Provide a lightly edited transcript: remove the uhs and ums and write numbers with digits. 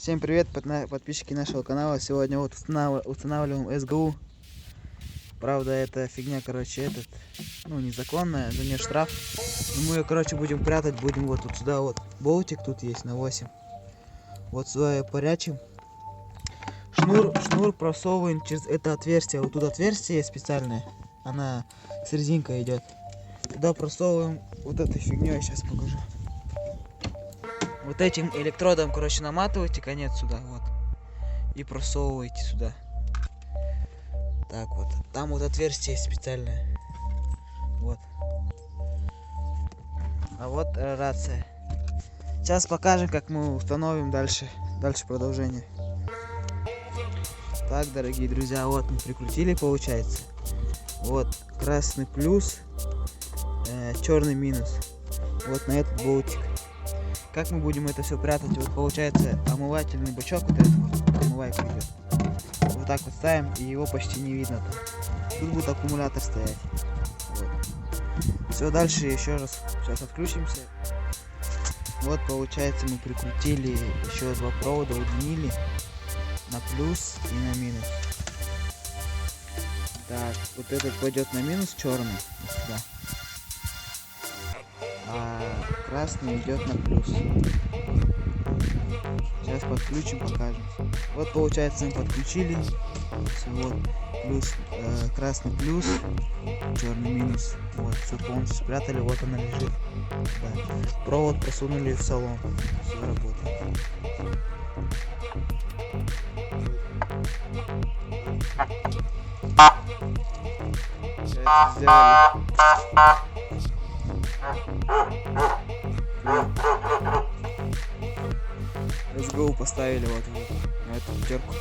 Всем привет, подписчики нашего канала. Сегодня вот устанавливаем СГУ. Правда, это фигня, короче, незаконная, за нее штраф. Но мы ее, короче, будем прятать, будем вот сюда вот. Болтик тут есть на 8. Вот сюда ее порячим. Шнур просовываем через это отверстие. Вот тут отверстие специальное. Она с резинкой идет. Туда просовываем вот этой фигней, сейчас покажу. Вот этим электродом, короче, наматываете конец сюда, вот. И просовываете сюда. Так вот. Там вот отверстие специальное. Вот. А вот рация. Сейчас покажем, как мы установим дальше продолжение. Так, дорогие друзья, вот мы прикрутили, получается. Вот красный плюс, черный минус. Вот на этот болтик. Как мы будем это все прятать? Вот получается омывательный бачок, вот этот вот, омывайка идет. Вот так вот ставим, и его почти не видно там. Тут будет аккумулятор стоять. Вот. Все, дальше еще раз сейчас отключимся. Вот получается мы прикрутили еще два провода, удлинили на плюс и на минус. Так, вот этот пойдет на минус, черный вот сюда. А красный идет на плюс. Сейчас подключим, покажем. Вот получается мы подключили. Все, вот плюс, красный плюс, черный минус. Вот, все полностью спрятали, вот она лежит. Да. Провод просунули в салон. Все работает. Сейчас сделали. СГУ поставили вот на эту терку.